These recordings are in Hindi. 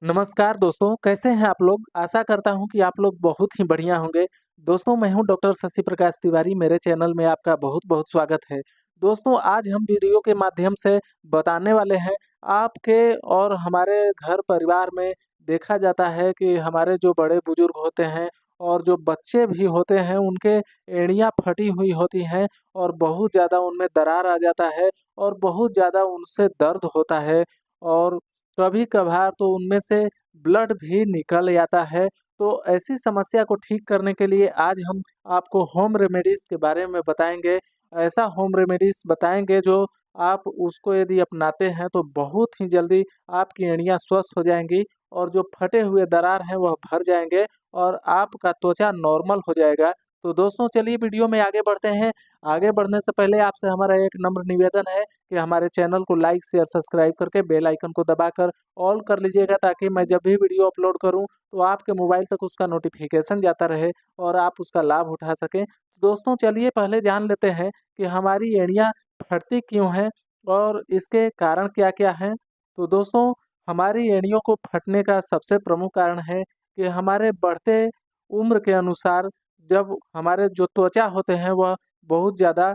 नमस्कार दोस्तों, कैसे हैं आप लोग? आशा करता हूँ कि आप लोग बहुत ही बढ़िया होंगे। दोस्तों, मैं हूँ डॉक्टर शशि प्रकाश तिवारी, मेरे चैनल में आपका बहुत-बहुत स्वागत है। दोस्तों, आज हम वीडियो के माध्यम से बताने वाले हैं, आपके और हमारे घर परिवार में देखा जाता है कि हमारे जो बड़े-बुजुर्ग होते हैं और जो बच्चे भी होते हैं, उनके एड़ियाँ फटी हुई होती हैं और बहुत ज़्यादा उनमें दरार आ जाता है और बहुत ज़्यादा उनसे दर्द होता है और कभी-कभार तो उनमें से ब्लड भी निकल जाता है। तो ऐसी समस्या को ठीक करने के लिए आज हम आपको होम रेमेडीज़ के बारे में बताएँगे। ऐसा होम रेमेडीज़ बताएँगे जो आप उसको यदि अपनाते हैं तो बहुत ही जल्दी आपकी एड़ियाँ स्वस्थ हो जाएँगी और जो फटे हुए दरार हैं वह भर जाएँगे और आपका त्वचा नॉर्मल हो जाएगा। तो दोस्तों, चलिए वीडियो में आगे बढ़ते हैं। आगे बढ़ने से पहले आपसे हमारा एक नम्र निवेदन है कि हमारे चैनल को लाइक, शेयर, सब्सक्राइब करके बेल आइकन को दबाकर ऑल कर लीजिएगा, ताकि मैं जब भी वीडियो अपलोड करूं तो आपके मोबाइल तक उसका नोटिफिकेशन जाता रहे और आप उसका लाभ उठा सकें। दोस्तों, चलिए पहले जान लेते हैं कि हमारी एड़ियाँ फटती क्यों हैं और इसके कारण क्या-क्या हैं। तो दोस्तों, हमारी एड़ियों को फटने का सबसे प्रमुख कारण है कि हमारे बढ़ते उम्र के अनुसार जब हमारे जो त्वचा होते हैं वह बहुत ज़्यादा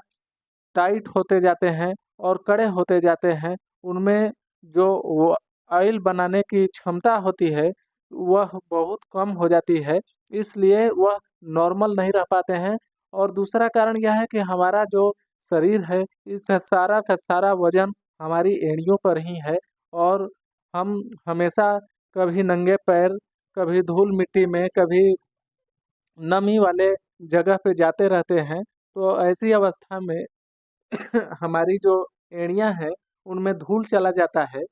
टाइट होते जाते हैं और कड़े होते जाते हैं। उनमें जो वो ऑयल बनाने की क्षमता होती है, वह बहुत कम हो जाती है, इसलिए वह नॉर्मल नहीं रह पाते हैं। और दूसरा कारण यह है कि हमारा जो शरीर है, इसका सारा का सारा वज़न हमारी एड़ियों पर ही है और हम हमेशा कभी नंगे पैर, कभी धूल-मिट्टी में, कभी नमी वाले जगह पे जाते रहते हैं। तो ऐसी अवस्था में हमारी जो एड़ियाँ हैं, उनमें धूल चला जाता है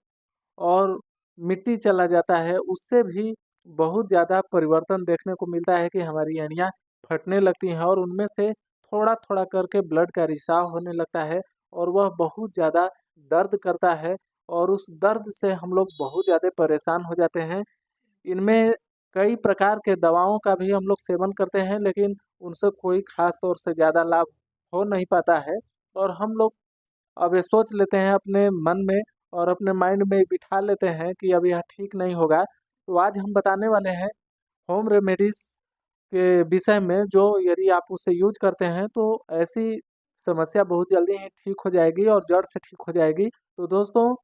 और मिट्टी चला जाता है, उससे भी बहुत ज़्यादा परिवर्तन देखने को मिलता है कि हमारी एड़ियाँ फटने लगती हैं और उनमें से थोड़ा-थोड़ा करके ब्लड का रिसाव होने लगता है और वह बहुत ज़्यादा दर्द करता है और उस दर्द से हम लोग बहुत ज़्यादा परेशान हो जाते हैं। इनमें कई प्रकार के दवाओं का भी हम लोग सेवन करते हैं, लेकिन उनसे कोई ख़ास तौर से ज़्यादा लाभ हो नहीं पाता है और हम लोग अब ये सोच लेते हैं अपने मन में और अपने माइंड में बिठा लेते हैं कि अब यह ठीक नहीं होगा। तो आज हम बताने वाले हैं होम रेमेडीज़ के विषय में, जो यदि आप उसे यूज़ करते हैं तो ऐसी समस्या बहुत जल्दी ही ठीक हो जाएगी और जड़ से ठीक हो जाएगी। तो दोस्तों,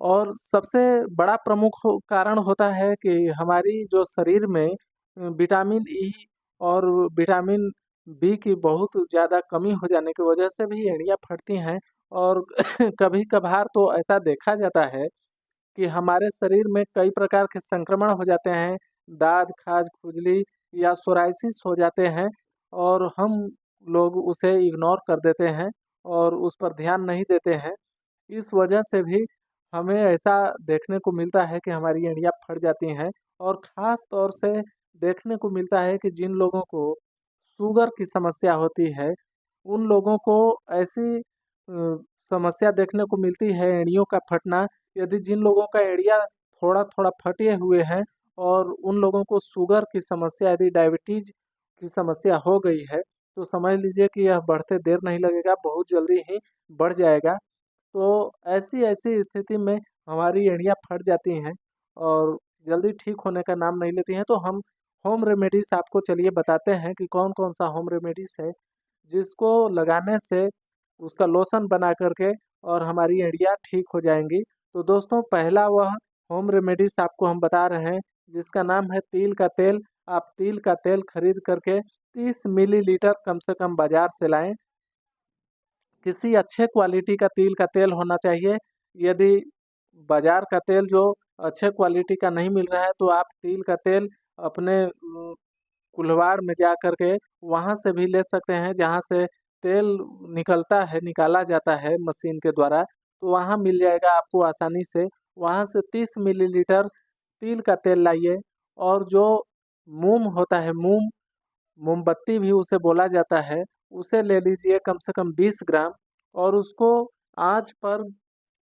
और सबसे बड़ा प्रमुख कारण होता है कि हमारी जो शरीर में विटामिन ई और विटामिन बी की बहुत ज़्यादा कमी हो जाने की वजह से भी एड़ियाँ फटती हैं और कभी-कभार तो ऐसा देखा जाता है कि हमारे शरीर में कई प्रकार के संक्रमण हो जाते हैं, दाद, खाज, खुजली या सोराइसिस हो जाते हैं और हम लोग उसे इग्नोर कर देते हैं और उस पर ध्यान नहीं देते हैं। इस वजह से भी हमें ऐसा देखने को मिलता है कि हमारी एड़ियाँ फट जाती हैं और ख़ास तौर से देखने को मिलता है कि जिन लोगों को शुगर की समस्या होती है, उन लोगों को ऐसी समस्या देखने को मिलती है एड़ियों का फटना। यदि जिन लोगों का एड़िया थोड़ा-थोड़ा फटे हुए हैं और उन लोगों को शुगर की समस्या, यदि डायबिटीज़ की समस्या हो गई है, तो समझ लीजिए कि यह बढ़ते देर नहीं लगेगा, बहुत जल्दी ही बढ़ जाएगा। तो ऐसी-ऐसी स्थिति में हमारी एड़ियाँ फट जाती हैं और जल्दी ठीक होने का नाम नहीं लेती हैं। तो हम होम रेमेडीज़ आपको चलिए बताते हैं कि कौन-कौन सा होम रेमेडीज़ है, जिसको लगाने से उसका लोशन बना कर के और हमारी एड़ियाँ ठीक हो जाएँगी। तो दोस्तों, पहला वह होम रेमेडीज़ आपको हम बता रहे हैं, जिसका नाम है तिल का तेल। आप तिल का तेल खरीद कर के 30 मिलीलीटर कम से कम बाज़ार से लाएँ। किसी अच्छे क्वालिटी का तिल का तेल होना चाहिए। यदि बाज़ार का तेल जो अच्छे क्वालिटी का नहीं मिल रहा है, तो आप तिल का तेल अपने कुल्हड़ में जा कर के वहाँ से भी ले सकते हैं, जहाँ से तेल निकाला जाता है मशीन के द्वारा, तो वहाँ मिल जाएगा आपको आसानी से। वहाँ से 30 मिलीलीटर तिल का तेल लाइए और जो मूम होता है, मोमबत्ती भी उसे बोला जाता है, उसे ले लीजिए कम से कम 20 ग्राम और उसको आँच पर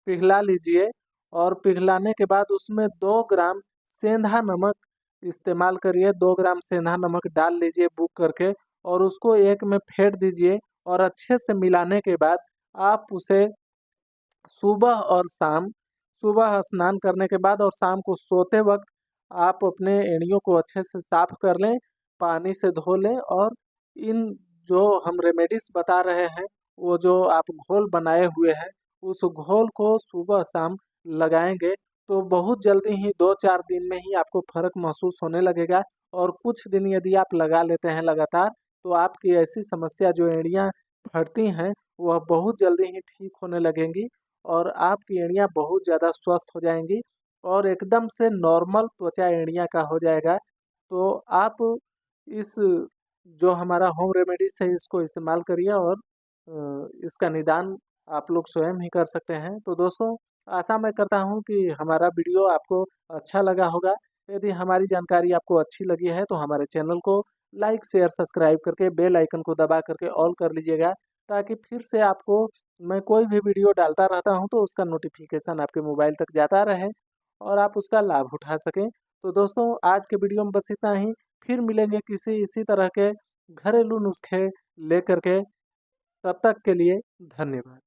पिघला लीजिए और पिघलाने के बाद उसमें 2 ग्राम सेंधा नमक इस्तेमाल करिए। 2 ग्राम सेंधा नमक डाल लीजिए बुक करके और उसको एक में फेंट दीजिए और अच्छे से मिलाने के बाद आप उसे सुबह और शाम सुबह स्नान करने के बाद और शाम को सोते वक्त आप अपने एड़ियों को अच्छे से साफ कर लें, पानी से धो लें और इन जो हम रेमेडीज बता रहे हैं, वो जो आप घोल बनाए हुए हैं, उस घोल को सुबह शाम लगाएंगे तो बहुत जल्दी ही 2-4 दिन में ही आपको फ़र्क महसूस होने लगेगा। और कुछ दिन यदि आप लगा लेते हैं लगातार, तो आपकी ऐसी समस्या जो एड़ियाँ फटती हैं, वह बहुत जल्दी ही ठीक होने लगेंगी और आपकी एड़ियाँ बहुत ज़्यादा स्वस्थ हो जाएँगी और एकदम से नॉर्मल त्वचा एड़ियाँ का हो जाएगा। तो आप इस जो हमारा होम रेमेडीज़ है, इसको इस्तेमाल करिए और इसका निदान आप लोग स्वयं ही कर सकते हैं। तो दोस्तों, आशा मैं करता हूँ कि हमारा वीडियो आपको अच्छा लगा होगा। यदि हमारी जानकारी आपको अच्छी लगी है तो हमारे चैनल को लाइक, शेयर, सब्सक्राइब करके बेल आइकन को दबा करके ऑल कर लीजिएगा, ताकि फिर से आपको मैं कोई भी वीडियो डालता रहता हूँ तो उसका नोटिफिकेशन आपके मोबाइल तक जाता रहे और आप उसका लाभ उठा सकें। तो दोस्तों, आज के वीडियो में बस इतना ही। फिर मिलेंगे किसी इसी तरह के घरेलू नुस्खे लेकर के। तब तक के लिए धन्यवाद।